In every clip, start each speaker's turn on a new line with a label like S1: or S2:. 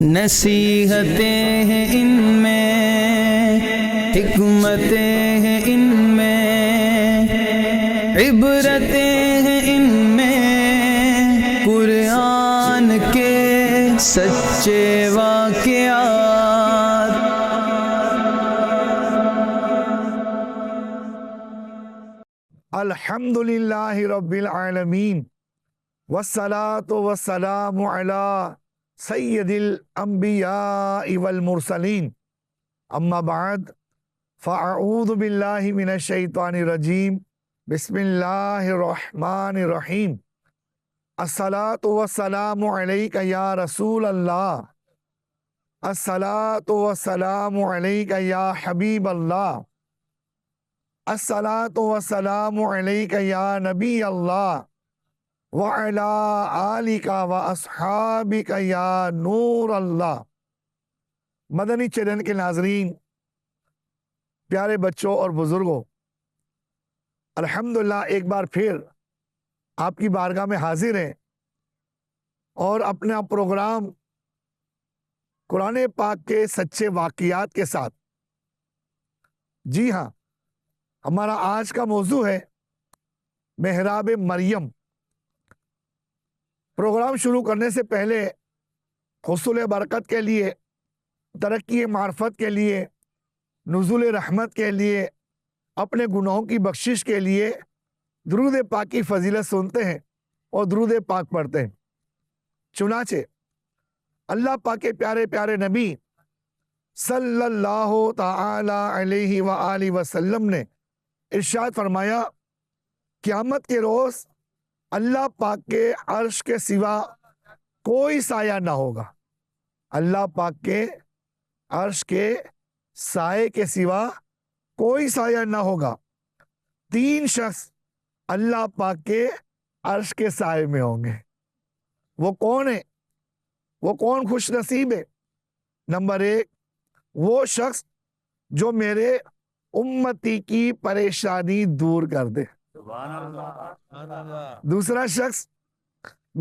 S1: نصیحتیں ہیں ان میں، حکمتیں ہیں ان میں، عبرتیں ہیں ان میں، قرآن کے سچے واقعات۔
S2: الحمدللہ رب العالمین والصلاة والسلام علی سید الانبیاء والمرسلین، اما بعد فاعوذ باللہ من الشیطان الرجیم، بسم اللہ الرحمن الرحیم۔ الصلاة والسلام علیک یا رسول اللہ، الصلاة والسلام علیک یا حبیب اللہ، الصلاة والسلام علیک یا نبی اللہ، وَعَلَىٰ آلِكَ وَأَصْحَابِكَ یا نور اللہ۔ مدنی چینل کے ناظرین، پیارے بچوں اور بزرگوں، الحمدللہ ایک بار پھر آپ کی بارگاہ میں حاضر ہیں اور اپنا پروگرام قرآن پاک کے سچے واقعات کے ساتھ۔ جی ہاں، ہمارا آج کا موضوع ہے محراب مریم۔ پروگرام شروع کرنے سے پہلے حصول برکت کے لیے، ترقی معرفت کے لیے، نزول رحمت کے لیے، اپنے گناہوں کی بخشش کے لیے درود پاک کی فضیلت سنتے ہیں اور درود پاک پڑھتے ہیں۔ چنانچہ اللہ پاک کے پیارے پیارے نبی صلی اللہ تعالی علیہ وآلہ وسلم نے ارشاد فرمایا، قیامت کے روز اللہ پاک کے عرش کے سوا کوئی سایہ نہ ہوگا۔ اللہ پاک کے عرش کے سائے کے سوا کوئی سایہ نہ ہوگا۔ تین شخص اللہ پاک کے عرش کے سائے میں ہوں گے۔ وہ کون ہے؟ وہ کون خوش نصیب ہے؟ نمبر ایک، وہ شخص جو میرے امتی کی پریشانی دور کر دے۔ دوسرا شخص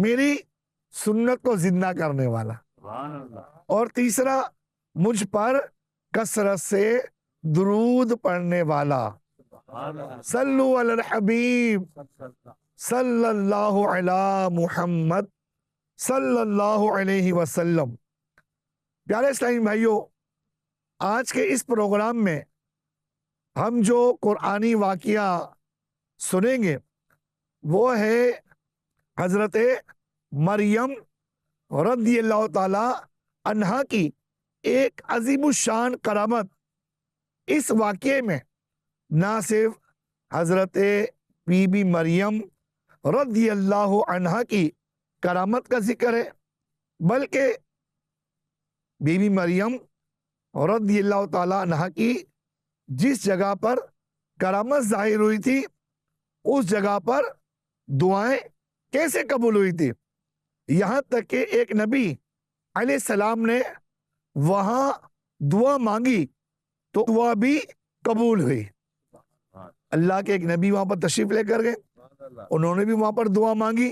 S2: میری سنت کو زندہ کرنے والا، اور تیسرا مجھ پر کثرت سے درود پڑھنے والا۔ صلو علی الحبیب صلی اللہ علی محمد صلی اللہ علیہ وسلم۔ پیارے اسلامی بھائیوں، آج کے اس پروگرام میں ہم جو قرآنی واقعہ سنیں گے وہ ہے حضرت مریم رضی اللہ تعالی عنہا کی ایک عظیم الشان کرامت۔ اس واقعے میں نہ صرف حضرت بی بی مریم رضی اللہ عنہا کی کرامت کا ذکر ہے، بلکہ بی بی مریم رضی اللہ تعالی عنہا کی جس جگہ پر کرامت ظاہر ہوئی تھی، اس جگہ پر دعائیں کیسے قبول ہوئی تھی، یہاں تک کہ ایک نبی علیہ السلام نے وہاں دعا مانگی تو دعا بھی قبول ہوئی۔ اللہ کے ایک نبی وہاں پر تشریف لے کر گئے، انہوں نے بھی وہاں پر دعا مانگی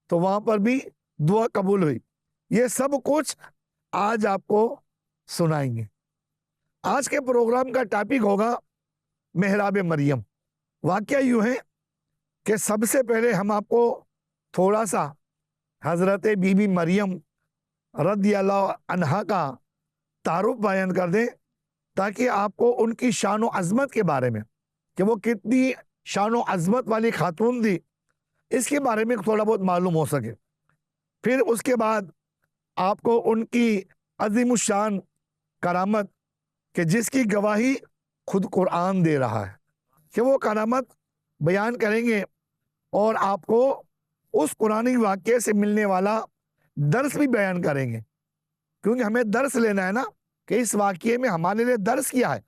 S2: تو وہاں پر بھی دعا قبول ہوئی۔ یہ سب کچھ آج آپ کو سنائیں گے۔ آج کے پروگرام کا ٹاپک ہوگا محراب مریم۔ واقعہ یوں ہے کہ سب سے پہلے ہم آپ کو تھوڑا سا حضرت بی بی مریم رضی اللہ عنہا کا تعارف بیان کر دیں، تاکہ آپ کو ان کی شان و عظمت کے بارے میں، کہ وہ کتنی شان و عظمت والی خاتون تھی، اس کے بارے میں تھوڑا بہت معلوم ہو سکے۔ پھر اس کے بعد آپ کو ان کی عظیم الشان کرامت، کہ جس کی گواہی خود قرآن دے رہا ہے، کہ وہ کرامت بیان کریں گے اور آپ کو اس قرآنی واقعے سے ملنے والا درس بھی بیان کریں گے، کیونکہ ہمیں درس لینا ہے نا، کہ اس واقعے میں ہمارے لیے درس کیا ہے۔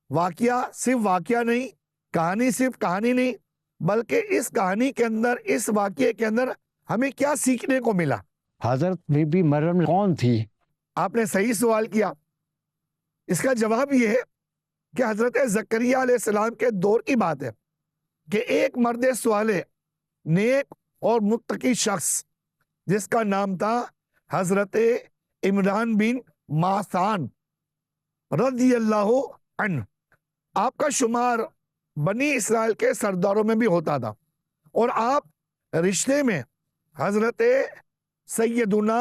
S2: واقعہ صرف واقعہ نہیں، کہانی صرف کہانی نہیں، بلکہ اس کہانی کے اندر، اس واقعے کے اندر ہمیں کیا سیکھنے کو ملا۔
S3: حضرت بی بی مریم کون تھی؟
S2: آپ نے صحیح سوال کیا۔ اس کا جواب یہ ہے کہ حضرت زکریہ علیہ السلام کے دور کی بات ہے کہ ایک مرد صالح، نیک اور متقی شخص، جس کا نام تھا حضرت इमरान बिन मासान रजी अल्लाह अन्हु, आपका शुमार बनी इसराइल के सरदारों में भी होता था, और आप रिश्ते में हजरत सैयदुना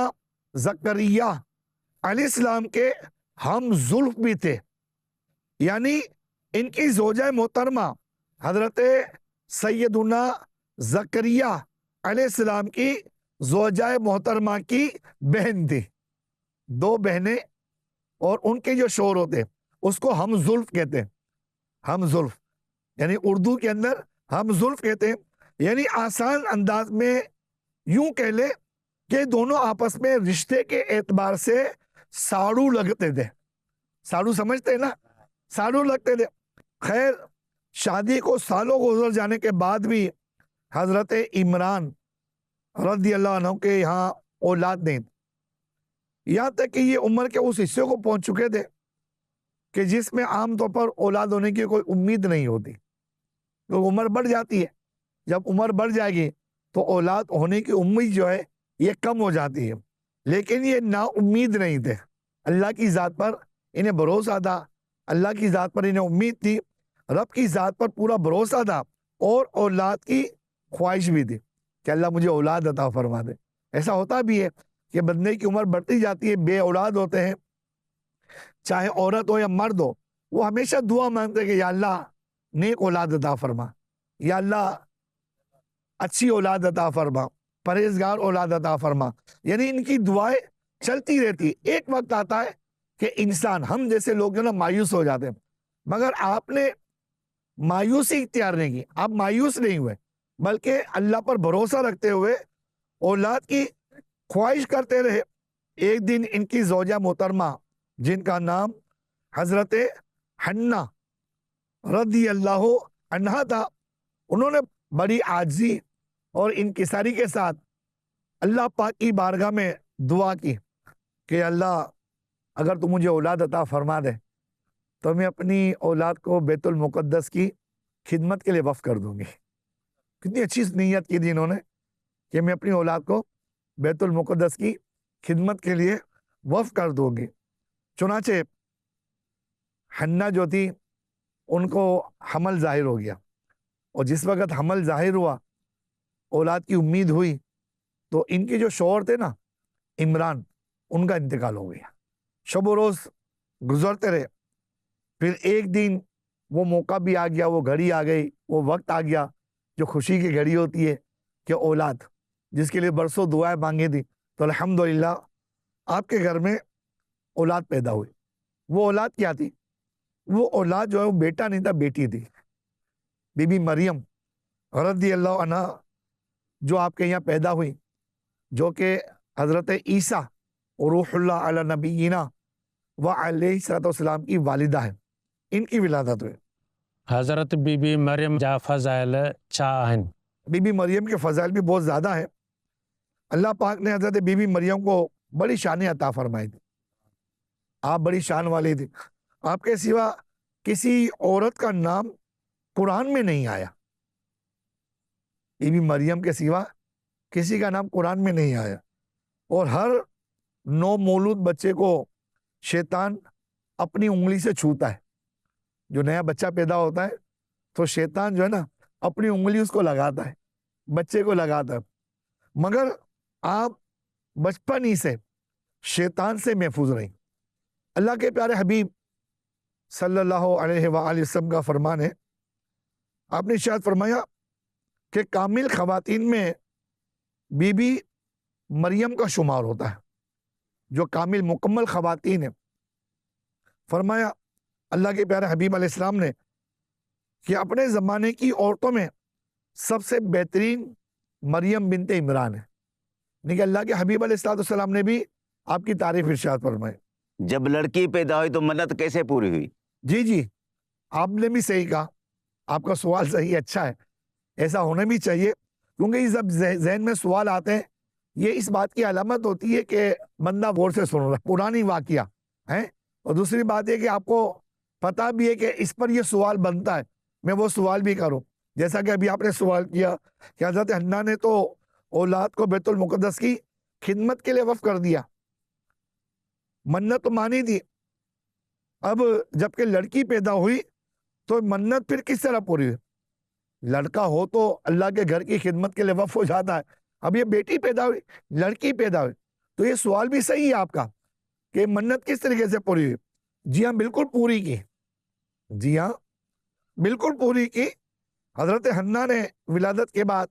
S2: ज़करिया अलैहिस्सलाम के हम जुल्फ भी थे। यानी इनकी ज़ौजा मोहतरमा हजरत सैयदुना ज़करिया अलैहिस्सलाम की ज़ौजा मोहतरमा की बहन थी, दो बहनें, और उनके जो शोहर होते उसको हम जुल्फ कहते हैं। हम जुल्फ यानी उर्दू के अंदर हम जुल्फ कहते हैं, यानी आसान अंदाज में यूं कह ले कि दोनों आपस में रिश्ते के एतबार से साड़ू लगते थे। साड़ू समझते हैं ना, साड़ू लगते थे। खैर, शादी को सालों गुजर जाने के बाद भी हजरत इमरान रज़ी अल्लाह अन्हु के यहाँ औलाद नहीं थी। यहाँ तक कि ये उम्र के उस हिस्से को पहुंच चुके थे कि जिसमें आमतौर पर औलाद होने की कोई उम्मीद नहीं होती, तो उम्र बढ़ जाती है। जब उम्र बढ़ जाएगी तो औलाद होने की उम्मीद जो है ये कम हो जाती है। लेकिन ये ना उम्मीद नहीं थे, अल्लाह की ज़ात पर इन्हें भरोसा था, अल्लाह की ज़ात पर इन्हें उम्मीद थी, रब की ज़ात पर पूरा भरोसा था, और औलाद की ख्वाहिश भी थी कि अल्लाह मुझे औलाद अता फरमा दे। ऐसा होता भी है कि बंदे की उम्र बढ़ती जाती है, बे औलाद होते हैं, चाहे औरत हो या मर्द हो, वो हमेशा दुआ मांगते हैं कि या अल्लाह नेक औलाद अता फरमा, या अल्लाह अच्छी औलाद अता फरमा, परहेजगार औलाद अता फरमा। यानी इनकी दुआएं चलती रहती। एक वक्त आता है कि इंसान, हम जैसे लोग जो ना मायूस हो जाते हैं, मगर आपने मायूसी इख्तियार नहीं की, आप मायूस नहीं हुए, बल्कि अल्लाह पर भरोसा रखते हुए औलाद की ख्वाहिश करते रहे। एक दिन इनकी ज़ौजा मोहतरमा जिनका नाम हजरत हन्ना रज़ी अल्लाह अन्हा था, उन्होंने बड़ी आजिज़ी और इंकिसारी के साथ अल्लाह पाक की बारगाह में दुआ की कि अल्लाह अगर तू मुझे औलाद अता फरमा दे तो मैं अपनी औलाद को बैतुल मुक़द्दस की खिदमत के लिए वफ़ कर दूंगी। कितनी अच्छी नीयत की थी इन्होंने कि मैं अपनी औलाद को बैतुल मुक़द्दस की खिदमत के लिए वफ़ कर दूंगी। चुनाचे हन्ना जो थी उनको हमल ज़ाहिर हो गया, और जिस वक़्त हमल ज़ाहिर हुआ, औलाद की उम्मीद हुई, तो इनके जो शौहर थे ना इमरान, उनका इंतकाल हो गया। शब रोज़ गुजरते रहे। फिर एक दिन वो मौका भी आ गया, वो घड़ी आ गई, वो वक्त आ गया जो खुशी की घड़ी होती है कि औलाद, जिसके लिए बरसों दुआएं मांगी थी, तो अल्हम्दुलिल्लाह आपके घर में औलाद पैदा हुई। वो औलाद क्या थी? वो औलाद जो है वो बेटा नहीं था, बेटी थी। बीबी मरियम रज़ी अल्लाह अन्हा जो आपके यहाँ पैदा हुई, जो कि हज़रत ईसा रूहुल्लाह अला नबीना व अलैहिस्सलाम की वालिदा है, इनकी विलादत हुई।
S3: हज़रत बीबी मरियम जा फ़ज़ाइल छा आहिनि?
S2: बीबी मरियम के फ़ज़ाइल भी बहुत ज़्यादा है। अल्लाह पाक ने हज़रत बीबी मरियम को बड़ी शान अता फरमाई थी। आप बड़ी शान वाली थी। आपके सिवा किसी औरत का नाम कुरान में नहीं आया। बीबी मरियम के सिवा किसी का नाम कुरान में नहीं आया। और हर नौ मौलूद बच्चे को शैतान अपनी उंगली से छूता है। जो नया बच्चा पैदा होता है तो शैतान जो है ना अपनी उंगली उसको लगाता है, बच्चे को लगाता है। मगर आप बचपन ही से शैतान से महफूज रहीं। अल्लाह के प्यारे हबीब सल्लल्लाहु अलैहि वसल्लम का फरमान है, आपने इरशाद फरमाया कि कामिल खवातीन में बीबी मरियम का शुमार होता है। जो कामिल मुकम्मल खवातीन है, फरमाया अल्लाह के प्यारे हबीब अलैहिस्सलाम ने कि अपने ज़माने की औरतों में सबसे बेहतरीन मरियम बिनते इमरान है। यानी अल्लाह के हबीब अलैहिस्सलाम ने भी आपकी तारीफ इरशाद फरमाई।
S4: जब लड़की पैदा हुई तो मन्नत कैसे पूरी हुई?
S2: जी जी, आपने भी सही कहा। आपका सवाल सही अच्छा है, ऐसा होना भी चाहिए, क्योंकि जब जहन में सवाल आते हैं ये इस बात की अलामत होती है कि बंदा गौर से सुन रहा है, पुरानी वाकया है। और दूसरी बात है कि आपको पता भी है कि इस पर यह सवाल बनता है, मैं वो सवाल भी करूं। जैसा कि अभी आपने सवाल किया कि हज़रत हन्ना ने तो औलाद को बैतुल मुक़द्दस की खिदमत के लिए वफ़ कर दिया, मन्नत तो मानी थी, अब जबकि लड़की पैदा हुई तो मन्नत फिर किस तरह पूरी हुई? लड़का हो तो अल्लाह के घर की खिदमत के लिए वक्फ हो जाता है, अब ये बेटी पैदा हुई, लड़की पैदा हुई, तो ये सवाल भी सही है आपका कि मन्नत किस तरीके से पूरी हुई। जी हाँ, बिल्कुल पूरी की, जी हाँ बिल्कुल पूरी की। हजरत हन्ना ने विलादत के बाद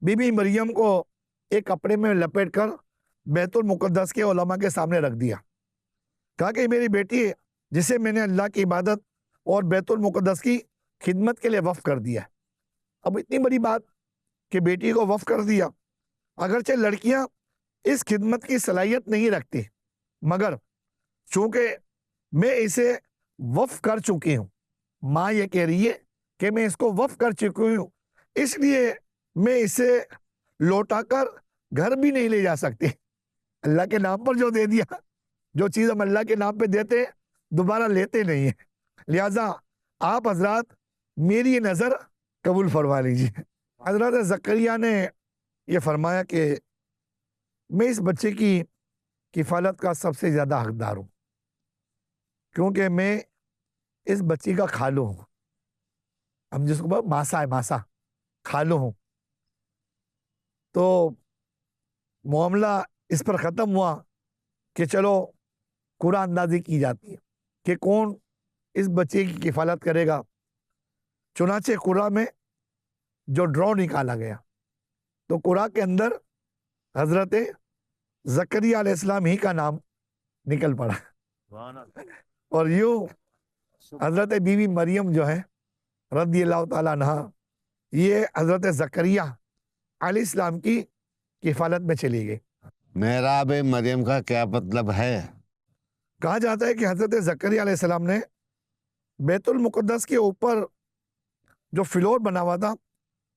S2: बीबी मरियम को एक कपड़े में लपेट कर बैतुल मुकद्दस के उलमा के सामने रख दिया, कहा कि मेरी बेटी है जिसे मैंने अल्लाह की इबादत और बैतुल मुकद्दस की खिदमत के लिए वफ़ कर दिया। अब इतनी बड़ी बात कि बेटी को वफ़ कर दिया, अगरचे लड़कियां इस खिदमत की सलाहियत नहीं रखती, मगर चूंकि मैं इसे वफ़ कर चुकी हूँ, माँ ये कह रही है कि मैं इसको वफ़ कर चुकी हूँ, इसलिए मैं इसे लौटाकर घर भी नहीं ले जा सकती। अल्लाह के नाम पर जो दे दिया, जो चीज़ हम अल्लाह के नाम पे देते हैं दोबारा लेते नहीं है, लिहाजा आप हजरात मेरी ये नज़र कबूल फरमा लीजिए। हजरत ज़करिया ने ये फरमाया कि मैं इस बच्चे की किफ़ालत का सबसे ज़्यादा हकदार हूँ, क्योंकि मैं इस बच्ची का खालू हूँ, हम जिसको बोलते मासा है, मासा खालू हूँ। तो मामला इस पर ख़त्म हुआ कि चलो कुरा अंदाजी की जाती है कि कौन इस बच्चे की किफ़ालत करेगा। चुनाचे कुरा में जो ड्रॉ निकाला गया तो कुरा के अंदर हजरत ज़करिया अलैहिस्सलाम ही का नाम निकल पड़ा, और यूं हजरत बीवी मरियम जो है रज़ियल्लाहु ताला अन्हा, ये हजरत ज़करिया अलैहिस्सलाम की किफ़ालत में चली गई।
S5: मेहराब मरियम का क्या मतलब है?
S2: कहा जाता है कि हजरत ज़करिया अलैहिस्सलाम ने बैतुल मुक़द्दस के ऊपर जो फ्लोर बना हुआ था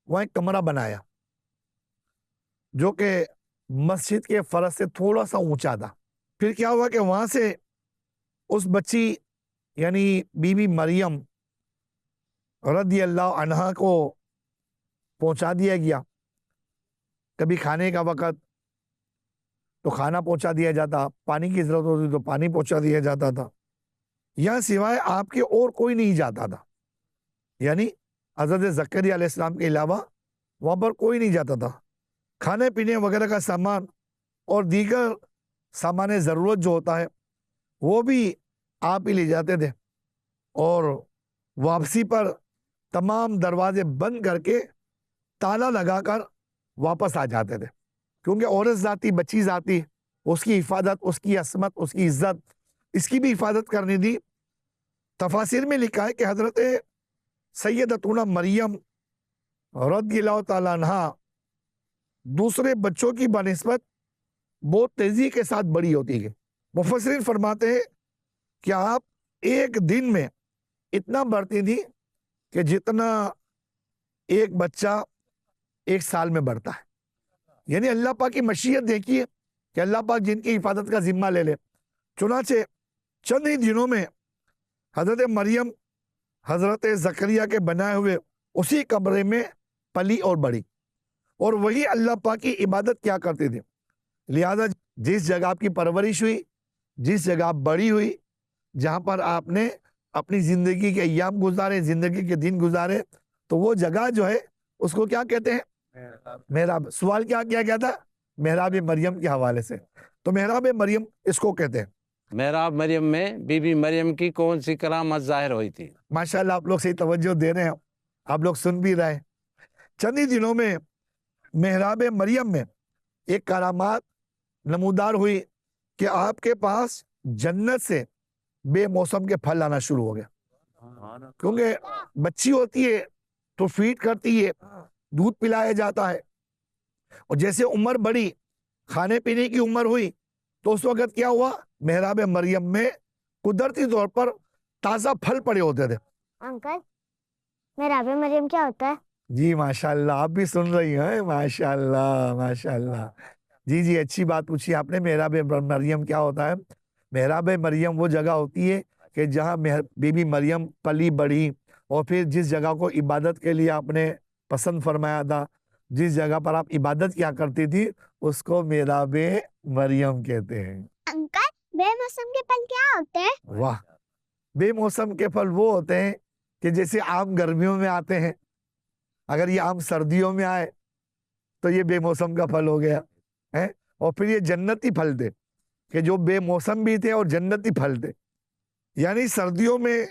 S2: वहाँ एक कमरा बनाया जो कि मस्जिद के फर्श से थोड़ा सा ऊंचा था। फिर क्या हुआ कि वहाँ से उस बच्ची यानी बीबी मरियम रज़ियल्लाहु अन्हा को पहुँचा दिया गया। कभी खाने का वक़्त तो खाना पहुँचा दिया जाता, पानी की ज़रूरत होती तो पानी पहुँचा दिया जाता था, यहाँ सिवाय आपके और कोई नहीं जाता था, यानी हज़रत ज़करिया अलैहिस्सलाम के अलावा वहाँ पर कोई नहीं जाता था। खाने पीने वगैरह का सामान और दीगर सामान ज़रूरत जो होता है वो भी आप ही ले जाते थे, और वापसी पर तमाम दरवाजे बंद करके ताला लगाकर वापस आ जाते थे, क्योंकि औरत जाती, बच्ची जाती, उसकी हिफाजत, उसकी असमत, उसकी इज्जत, इसकी भी हिफाजत करनी थी। तफासिर में लिखा है कि हजरत सैयदतुना मरियम रज़ियल्लाहु ताला अन्हा दूसरे बच्चों की बनिस्बत बहुत तेजी के साथ बड़ी होती है। मुफस्सिरीन फरमाते हैं कि आप एक दिन में इतना बढ़ती थी कि जितना एक बच्चा एक साल में बढ़ता है। यानी अल्लाह पाक की मशीयत देखिए कि अल्लाह पाक जिनकी हिफाजत का जिम्मा ले ले। चुनाचे चंद ही दिनों में हजरत मरियम हजरत ज़करिया के बनाए हुए उसी कमरे में पली और बड़ी, और वही अल्लाह पाक की इबादत क्या करते थे। लिहाजा जिस जगह आपकी परवरिश हुई, जिस जगह आप बड़ी हुई, जहाँ पर आपने अपनी ज़िंदगी के अय्याम गुजारे, ज़िंदगी के दिन गुजारे, तो वो जगह जो है उसको क्या कहते हैं? मेहराब। सवाल क्या क्या क्या था? मेहराब मरियम के हवाले से, तो मेहराब मरियम इसको कहते हैं।
S3: मेहराब मरियम में बीबी मरियम की कौन सी करामत जाहिर हुई थी?
S2: माशाल्लाह आप लोग सही तवज्जो दे रहे हैं, आप लोग सुन भी रहे हैं। चंद ही दिनों में मेहराब मरियम में एक करामात नमूदार हुई कि आपके पास जन्नत से बेमौसम के फल आना शुरू हो गया, क्योंकि बच्ची होती है तो फीड करती है, दूध पिलाया जाता है, और जैसे उम्र बढ़ी, खाने पीने की उम्र हुई, तो उस वक्त क्या हुआ? मेहराब मरियम में कुदरती तौर पर ताज़ा फल पड़े होते थे।
S6: अंकल, मेहराब मरियम क्या होता है?
S2: जी माशाल्लाह, आप भी सुन रही हैं, माशाल्लाह माशाल्लाह। जी जी, अच्छी बात पूछी आपने। मेहराब मरियम क्या होता है? मेहराब मरियम वो जगह होती है कि जहाँ बीबी मरियम पली बढ़ी, और फिर जिस जगह को इबादत के लिए आपने पसंद फरमाया था, जिस जगह पर आप इबादत क्या करती थी, उसको मेहराब मरियम कहते हैं।
S6: अंकल, बे मौसम के फल क्या होते हैं?
S2: वाह, बे मौसम के फल वो होते हैं कि जैसे आम गर्मियों में आते हैं, अगर ये आम सर्दियों में आए तो ये बेमौसम का फल हो गया है। और फिर ये जन्नती फल थे कि जो बेमौसम भी थे और जन्नती फल थे, यानी सर्दियों में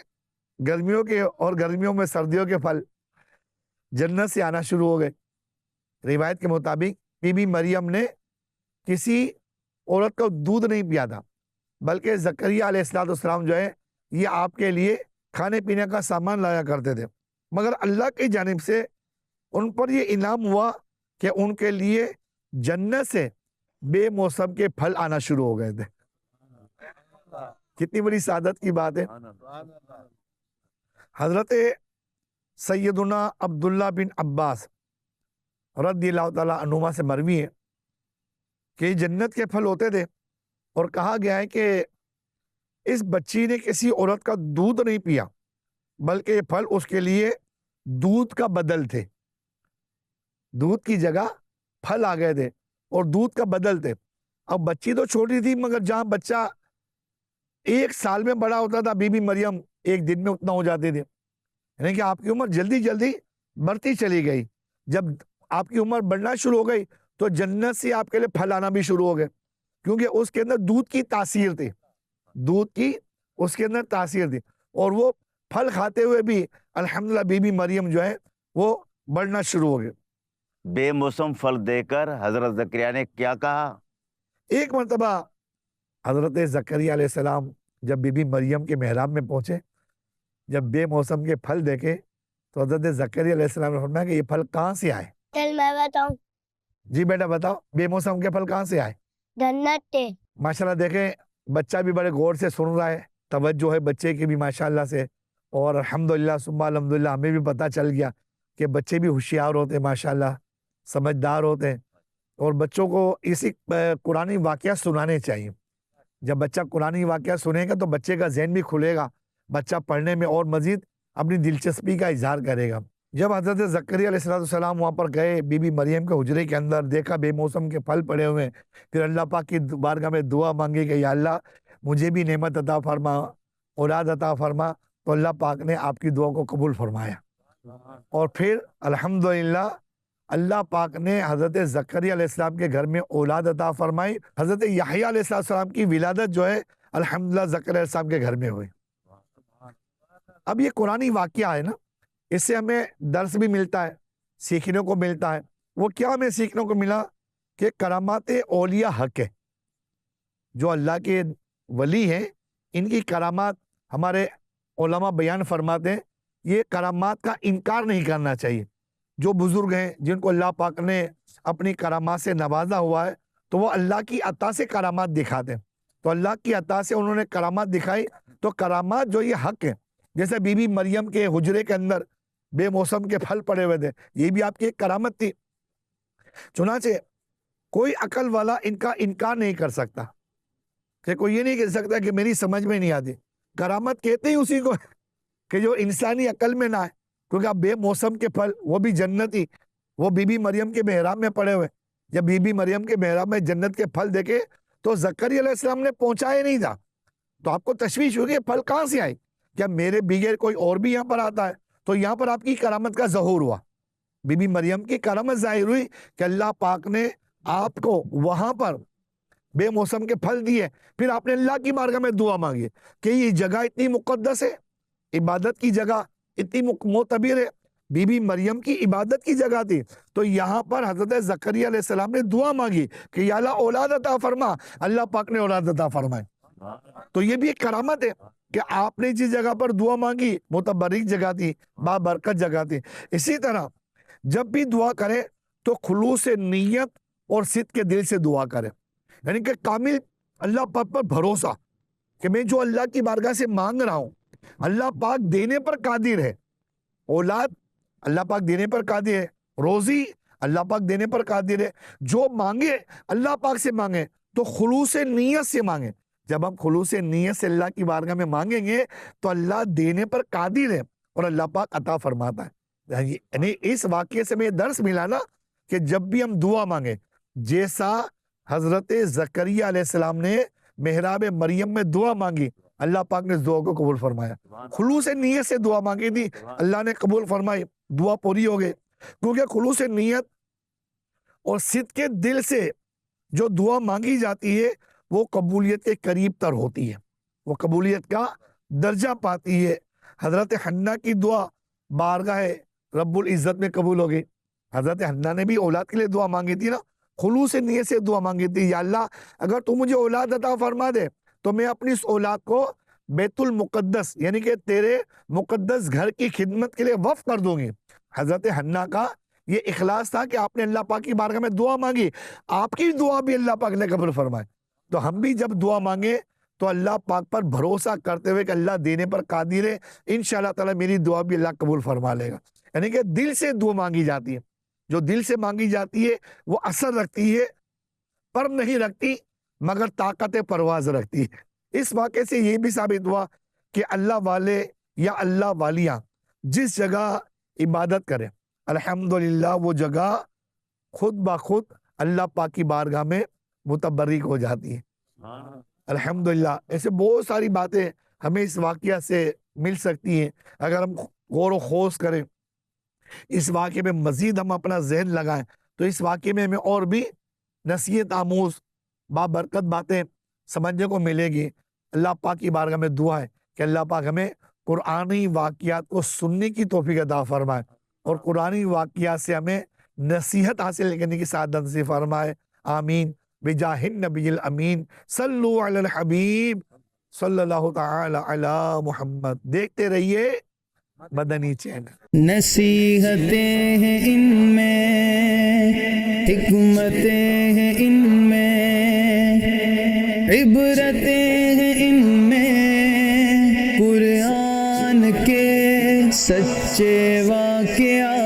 S2: गर्मियों के और गर्मियों में सर्दियों के फल जन्नत से आना शुरू हो गए। रिवायत के मुताबिक बीबी मरियम ने किसी औरत का दूध नहीं पिया था, बल्कि जकरिया अलैहिस्सलाम जो है ये आपके लिए खाने पीने का सामान लाया करते थे। मगर अल्लाह की जानिब से उन पर ये इनाम हुआ कि उनके लिए जन्नत से बेमौसम के फल आना शुरू हो गए थे। कितनी बड़ी सादत की बात है। हजरत सैयदुना अब्दुल्ला बिन अब्बास रज़ियल्लाहु ताला अन्हुमा से मरवी है कि जन्नत के फल होते थे, और कहा गया है कि इस बच्ची ने किसी औरत का दूध नहीं पिया, बल्कि ये फल उसके लिए दूध का बदल थे। दूध की जगह फल आ गए थे और दूध का बदल थे। अब बच्ची तो छोटी थी, मगर जहां बच्चा 1 साल में बड़ा होता था, बीबी मरियम 1 दिन में उतना हो जाते थे। यानी कि आपकी उम्र जल्दी जल्दी बढ़ती चली गई। जब आपकी उम्र बढ़ना शुरू हो गई तो जन्नत से आपके लिए फल आना भी शुरू हो गए, क्योंकि उसके अंदर दूध की तासीर थी, दूध की उसके अंदर तासीर थी। और वो फल खाते हुए भी अल्हम्दुलिल्लाह बीबी मरियम जो है वो बढ़ना शुरू हो गए।
S4: बेमौसम फल देकर हजरत जकरिया ने क्या कहा?
S2: एक मरतबा हजरत जकरिया अलैहिस्सलाम जब बीबी मरियम के मेहराब में पहुंचे, जब बेमौसम के फल देखे तो हजरत जकरिया अलैहिस्सलाम ने फरमाया कि ये फल कहाँ से आए?
S6: चल मैं बताऊं।
S2: जी बेटा बताओ, बेमौसम के फल कहाँ से आए?
S6: जन्नत से।
S2: माशाल्लाह देखें, बच्चा भी बड़े गौर से सुन रहा है, तवज्जो है बच्चे की भी माशाल्लाह से। और अल्हम्दुलिल्लाह सुम्मा अल्हम्दुलिल्लाह हमें भी पता चल गया कि बच्चे भी होशियार होते हैं, माशाल्लाह समझदार होते हैं। और बच्चों को इसी कुरानी वाक़या सुनाने चाहिए। जब बच्चा कुरानी वाक़या सुनेगा तो बच्चे का ज़हन भी खुलेगा, बच्चा पढ़ने में और मज़ीद अपनी दिलचस्पी का इजहार करेगा। जब हज़रत ज़करिया अलैहिस्सलाम वहाँ पर गए, बीबी मरियम के हुजरे के अंदर देखा बेमौसम के फल पड़े हुए हैं, फिर अल्लाह पाक की बारगाह में दुआ मांगी कि या अल्लाह मुझे भी नेमत अता फरमा, औलाद अता फरमा। तो अल्लाह पाक ने आपकी दुआ को कबूल फरमाया, और फिर अल्हम्दुलिल्लाह अल्लाह पाक ने हज़रत ज़करिया अलैहिस्सलाम के घर में औलाद अता फरमाई। हज़रत यहया अलैहिस्सलाम की विलादत जो है अल्हम्दुलिल्लाह ज़करिया अलैहिस्सलाम के घर में हुई। अब ये कुरानी वाक़या है ना, इससे हमें दर्स भी मिलता है, सीखने को मिलता है। वो क्या हमें सीखने को मिला कि करामात औलिया हक है। जो अल्लाह के वली हैं, इनकी करामात हमारे उलमा बयान फरमाते हैं, ये करामात का इनकार नहीं करना चाहिए। जो बुजुर्ग हैं जिनको अल्लाह पाक ने अपनी करामात से नवाजा हुआ है, तो वो अल्लाह की अता से करामात दिखाते हैं। तो अल्लाह की अता से उन्होंने करामात दिखाई, तो करामात जो ये हक है। जैसे बीबी मरियम के हुजरे के अंदर बेमौसम के फल पड़े हुए थे, ये भी आपकी एक करामत थी। चुनाचे कोई अकल वाला इनका इनकार नहीं कर सकता, कि कोई ये नहीं कह सकता कि मेरी समझ में नहीं आती। करामत कहते ही उसी को कि जो इंसानी अकल में ना है, क्योंकि आप बेमौसम के फल, वो भी जन्नती, वो बीबी मरियम के मेहराब में पड़े हुए। जब बीबी मरियम के मेहराब में जन्नत के फल देखे तो ज़करिया अलैहिस्सलाम ने पहुंचाया नहीं था, तो आपको तशवीश हुई फल कहाँ से आए, क्या मेरे बगैर कोई और भी यहाँ पर आता है? तो यहाँ पर आपकी करामत का ज़हूर हुआ, बीबी मरियम की करामत जाहिर हुई कि अल्लाह पाक ने आपको वहां पर बेमौसम के फल दिए। फिर आपने अल्लाह की बारगाह में दुआ मांगी कि ये जगह इतनी मुक़द्दस है, इबादत की जगह इतनी मोतबर है, बीबी मरियम की इबादत की जगह थी। तो यहाँ पर हज़रत ज़करिया अलैहिस्सलाम ने दुआ मांगी कि या अल्लाह औलाद अता फरमा। अल्लाह पाक ने औलाद अता फरमाई। तो ये भी एक करामत है कि आपने जिस जगह पर दुआ मांगी मुतबरिक जगह थी, बाबरकत जगह थी। इसी तरह जब भी दुआ करें तो खुलूस नीयत और सिद्क़ के दिल से दुआ करें, यानी कि कामिल अल्लाह पाक पर भरोसा कि मैं जो अल्लाह की बारगाह से मांग रहा हूँ, अल्लाह पाक देने पर कादिर है। औलाद अल्लाह पाक देने पर कादिर है, रोजी अल्लाह पाक देने पर कादिर है। जो मांगे अल्लाह पाक से मांगे तो खुलूस नीयत से मांगे। जब हम खुलूस नीयत से अल्लाह की बारगाह में मांगेंगे तो अल्लाह देने पर कादिर है और अल्लाह पाक अता फरमाता है। यानी इस वाक़ये से हमें दर्स मिला ना कि जब भी हम दुआ मांगे, जैसा हजरत ज़करिया अलैहिस्सलाम ने محراب مریم میں دعا مانگی, اللہ پاک نے اس دعا کو قبول فرمایا. خلوص نیت سے دعا مانگی تھی, اللہ نے قبول فرمائی, دعا پوری ہو گئی. کیونکہ خلوص نیت اور صدق کے دل سے جو دعا مانگی جاتی ہے وہ قبولیت کے قریب تر ہوتی ہے, وہ قبولیت کا درجہ پاتی ہے. حضرت حنہ کی دعا بارگاہ رب العزت میں قبول ہو گئی. حضرت حنہ نے بھی اولاد کے لیے دعا مانگی تھی نا, خلوص نیت سے دعا مانگی تھی, یا اللہ اگر تو مجھے اولاد عطا فرما دے تو میں اپنی اس اولاد کو بیت المقدس یعنی کہ تیرے مقدس گھر کی خدمت کے لیے وقف کر دوں گی. حضرت حنہ کا یہ اخلاص تھا کہ آپ نے اللہ پاک کی بارگاہ میں دعا مانگی, آپ کی دعا بھی اللہ پاک نے قبول فرمائے. تو ہم بھی جب دعا مانگے تو اللہ پاک پر بھروسہ کرتے ہوئے کہ اللہ دینے پر قادر ہے, انشاءاللہ تعالی میری دعا بھی اللہ قبول فرما لے گا. یعنی کہ دل سے دعا مانگی جاتی ہے, جو دل سے مانگی جاتی ہے وہ اثر رکھتی ہے, پر نہیں رکھتی مگر طاقت پرواز رکھتی ہے. اس واقعے سے یہ بھی ثابت ہوا کہ اللہ والے یا اللہ والیاں جس جگہ عبادت کریں الحمدللہ وہ جگہ خود بخود اللہ پاک کی بارگاہ میں متبرک ہو جاتی ہے. الحمدللہ ایسے بہت ساری باتیں ہمیں اس واقعہ سے مل سکتی ہیں اگر ہم غور و خوض کریں, اس واقعے میں مزید ہم اپنا ذہن لگائیں تو اس واقعے میں ہمیں اور بھی نصیحت آموز بابرکت باتیں سمجھنے کو ملے گی. اللہ پاک کی بارگاہ میں دعا ہے کہ اللہ پاک ہمیں قرآنی واقعات کو سننے کی توفیق عطا فرمائے اور قرآنی واقعات سے ہمیں نصیحت حاصل کرنے کی سعادت نصیب فرمائے. آمین بجاہ النبی الامین صلو علی الحبیب صلی اللہ تعالی علی محمد. دیکھتے رہیے مدنی چینل.
S1: نصیحتیں ہیں ان میں, حکمتیں ہیں ان میں, عبرتیں ہیں ان میں, قرآن کے سچے واقعات